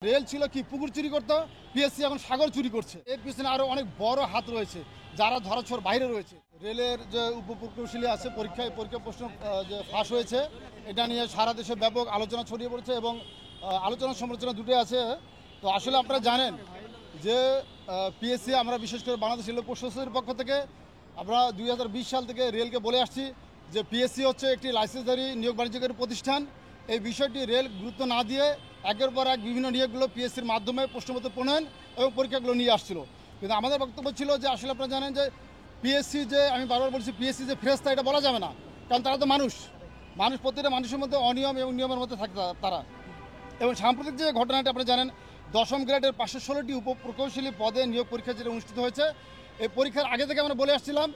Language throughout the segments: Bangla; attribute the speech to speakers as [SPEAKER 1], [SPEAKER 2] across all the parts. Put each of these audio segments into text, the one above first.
[SPEAKER 1] রেল ছিল কি পুকুর চুরি করতো, পিএসসি এখন সাগর চুরি করছে। এর পিছনে আরো অনেক বড় হাত রয়েছে, যারা ধরাছোঁয়ার বাইরে রয়েছে। রেলের যে উপপ্রকৌশলী আছে, পরীক্ষা প্রশ্ন যে ফাঁস হয়েছে, এটা নিয়ে সারা দেশে ব্যাপক আলোচনা ছড়িয়ে পড়েছে এবং আলোচনা সমালোচনা দুটোই আছে। তো আসলে আপনারা জানেন যে পিএসসি, আমরা বিশেষ করে বাংলাদেশ রেল প্রশাসনের পক্ষ থেকে আমরা 2020 সাল থেকে রেলকে বলে আসছি যে পিএসসি হচ্ছে একটি লাইসেন্সধারী নিয়োগ বাণিজ্যকারী প্রতিষ্ঠান। এই বিষয়টি রেল গুরুত্ব না দিয়ে একের পর এক বিভিন্ন নিয়োগগুলো পিএসসির মাধ্যমে প্রশ্নপত্র প্রণয়ন এবং পরীক্ষাগুলো নিয়ে আসছিল। কিন্তু আমাদের বক্তব্য ছিল যে আসলে আপনারা জানেন যে পিএসসি, যে আমি বারবার বলছি পিএসসি যে ফেরেশতা, এটা বলা যাবে না, কারণ তারা তো মানুষ। প্রতিটা মানুষের মধ্যে অনিয়ম এবং নিয়মের মধ্যে থাকে তারা। এবং সাম্প্রতিক যে ঘটনাটা আপনারা জানেন, 10ম গ্রেডের 516টি উপপ্রকৌশলী পদে নিয়োগ পরীক্ষা যেটা অনুষ্ঠিত হয়েছে, এই পরীক্ষার আগে থেকে আমরা বলে আসছিলাম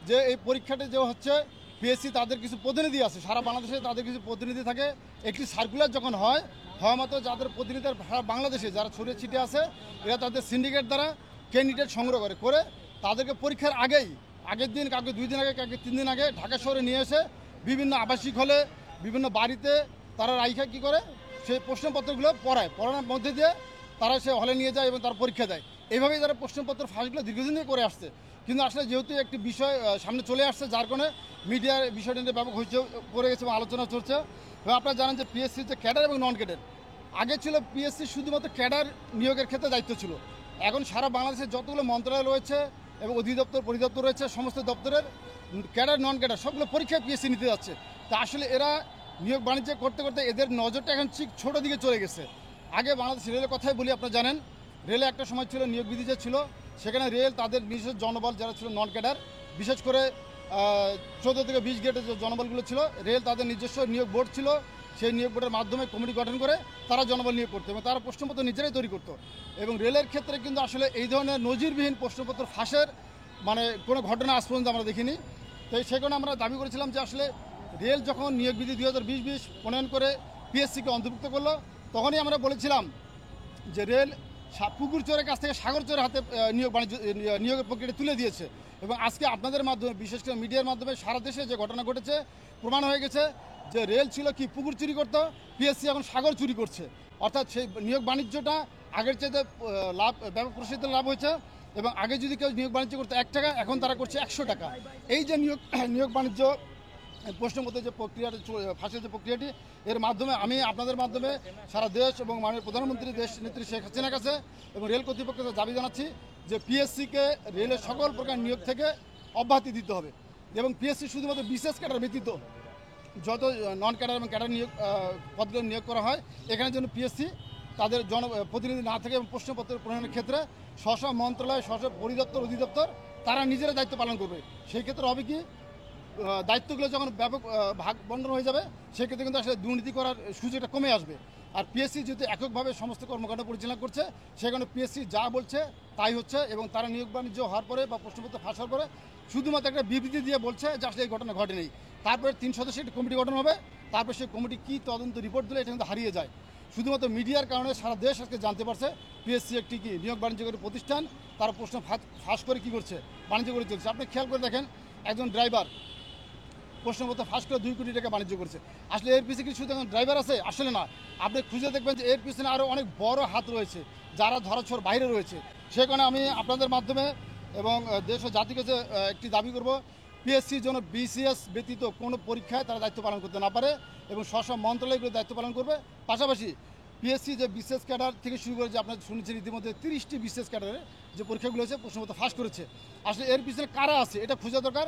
[SPEAKER 1] যে এই পরীক্ষাটি যে হচ্ছে পিএসসি তাদের কিছু প্রতিনিধি আছে, সারা বাংলাদেশে তাদের কিছু প্রতিনিধি থাকে। একটি সার্কুলার যখন হয় মাত্র যাদের প্রতিনিধির বাংলাদেশে যারা ছড়িয়ে ছিটে আছে, এরা তাদের সিন্ডিকেট দ্বারা ক্যান্ডিডেট সংগ্রহ করে তাদেরকে পরীক্ষার আগের দিন, কাউকে 2 দিন আগে, কাউকে 3 দিন আগে ঢাকা শহরে নিয়ে এসে বিভিন্ন আবাসিক হলে, বিভিন্ন বাড়িতে তারা রাইখা কী করে সেই প্রশ্নপত্রগুলো পড়ানোর মধ্যে দিয়ে তারা সে হলে নিয়ে যায় এবং তারা পরীক্ষা দেয়। এইভাবেই তারা প্রশ্নপত্র ফাঁসগুলো দীর্ঘদিন ধরে করে আসছে। কিন্তু আসলে যেহেতু একটি বিষয় সামনে চলে আসছে, যার কারণে মিডিয়ার বিষয়টি নিয়ে ব্যাপক হইচই পড়ে গেছে এবং আলোচনা চলছে। এবং আপনারা জানেন যে পিএসসির যে ক্যাডার এবং নন ক্যাডার, আগে ছিল পিএসসি শুধুমাত্র ক্যাডার নিয়োগের ক্ষেত্রে দায়িত্ব ছিল। এখন সারা বাংলাদেশের যতগুলো মন্ত্রণালয় রয়েছে এবং অধিদপ্তর পরিদপ্তর রয়েছে, সমস্ত দপ্তরের ক্যাডার নন ক্যাডার সবগুলো পরীক্ষা পিএসসি নিতে যাচ্ছে। তা আসলে এরা নিয়োগ বাণিজ্য করতে করতে এদের নজরটা এখন ঠিক ছোটো দিকে চলে গেছে। আগে বাংলাদেশ রেলের কথাই বলি, আপনারা জানেন রেলে একটা সময় ছিল নিয়োগ বিধি যে ছিল, সেখানে রেল তাদের নিজস্ব জনবল যারা ছিল নন ক্যাডার, বিশেষ করে 14 থেকে 20 গ্রেডের যে জনবলগুলো ছিল, রেল তাদের নিজস্ব নিয়োগ বোর্ড ছিল। সেই নিয়োগ বোর্ডের মাধ্যমে কমিটি গঠন করে তারা জনবল নিয়োগ করতো এবং তারা প্রশ্নপত্র নিজেরাই তৈরি করতো। এবং রেলের ক্ষেত্রে কিন্তু আসলে এই ধরনের নজিরবিহীন প্রশ্নপত্র ফাঁসের কোনো ঘটনা আজ পর্যন্ত আমরা দেখিনি। তো সেই কারণে আমরা দাবি করেছিলাম যে আসলে রেল যখন নিয়োগ বিধি 2020 প্রণয়ন করে পিএসসিকে অন্তর্ভুক্ত করলো, তখনই আমরা বলেছিলাম যে রেল পুকুর চোরের কাছ থেকে সাগর চোরের হাতে নিয়োগের প্রক্রিয়াটি তুলে দিয়েছে। এবং আজকে আপনাদের মাধ্যমে, বিশেষ করে মিডিয়ার মাধ্যমে সারা দেশে যে ঘটনা ঘটেছে, প্রমাণ হয়ে গেছে যে রেল ছিল কি পুকুর চুরি করতো, পিএসসি এখন সাগর চুরি করছে। অর্থাৎ সেই নিয়োগ বাণিজ্যটা আগের চাইতে ব্যাপক প্রসারিত লাভ হয়েছে। এবং আগে যদি কেউ নিয়োগ বাণিজ্য করতো 1 টাকা, এখন তারা করছে 100 টাকা। এই যে নিয়োগ বাণিজ্য প্রশ্নপত্রের যে প্রক্রিয়াটি, ফাঁসের যে প্রক্রিয়াটি, এর মাধ্যমে আমি আপনাদের মাধ্যমে সারা দেশ এবং মাননীয় প্রধানমন্ত্রী, দেশ নেত্রী শেখ হাসিনার কাছে এবং রেল কর্তৃপক্ষকে দাবি জানাচ্ছি যে পিএসসিকে রেলের সকল প্রকার নিয়োগ থেকে অব্যাহতি দিতে হবে। এবং পিএসসি শুধুমাত্র বিশেষ ক্যাডার ব্যতীত যত নন ক্যাডার এবং ক্যাডার নিয়োগ পদগুলো নিয়োগ করা হয়, এখানে যেন পিএসসি তাদের প্রতিনিধি না থাকে এবং প্রশ্নপত্রের প্রণয়নের ক্ষেত্রে স্ব মন্ত্রণালয়, পরিদপ্তর, অধিদপ্তর তারা নিজেরা দায়িত্ব পালন করবে। সেই ক্ষেত্রে হবে কি, দায়িত্বগুলো যখন ব্যাপক ভাগ বন্টন হয়ে যাবে, সেক্ষেত্রে কিন্তু আসলে দুর্নীতি করার সুযোগটা কমে আসবে। আর পিএসসি যেহেতু এককভাবে সমস্ত কর্মকাণ্ড পরিচালনা করছে, সেখানে পিএসসি যা বলছে তাই হচ্ছে। এবং তারা নিয়োগ বাণিজ্য হওয়ার পরে বা প্রশ্নপত্র ফাঁস হওয়ার পরে শুধুমাত্র একটা বিবৃতি দিয়ে বলছে যে আসলে এই ঘটনা ঘটেনি। তারপরে 3 সদস্যের একটি কমিটি গঠন হবে, তারপর সেই কমিটি কী তদন্ত রিপোর্ট দিলে এটা কিন্তু হারিয়ে যায়। শুধুমাত্র মিডিয়ার কারণে সারা দেশ আজকে জানতে পারছে পিএসসি একটি কি নিয়োগ বাণিজ্যকারী প্রতিষ্ঠান, তারা প্রশ্ন ফাঁস করে কী করছে, বাণিজ্য করে চলছে। আপনি খেয়াল করে দেখেন, একজন ড্রাইভার প্রশ্নপত্র ফাঁস করে 2 কোটি টাকা বাণিজ্য করছে। আসলে এর পিছনে কি শুধু এখন ড্রাইভার আছে? আসলে না। আপনি খুঁজে দেখবেন যে এর পিছনে আরও অনেক বড় হাত রয়েছে, যারা ধরাছোঁয়ার বাইরে রয়েছে। সে কারণে আমি আপনাদের মাধ্যমে এবং দেশ ও জাতিকে যে একটি দাবি করব, পিএসসির জন্য বিসিএস ব্যতীত কোনো পরীক্ষায় তারা দায়িত্ব পালন করতে না পারে এবং স্ব মন্ত্রণালয়গুলো দায়িত্ব পালন করবে। পাশাপাশি পিএসসি যে বিশেষ ক্যাডার থেকে শুরু করে, যে আপনারা শুনেছেন ইতিমধ্যে 30টি বিশেষ ক্যাডারে যে পরীক্ষাগুলো হয়েছে প্রশ্নপত্র ফাঁস করেছে, আসলে এর পিছনে কারা আছে এটা খোঁজা দরকার।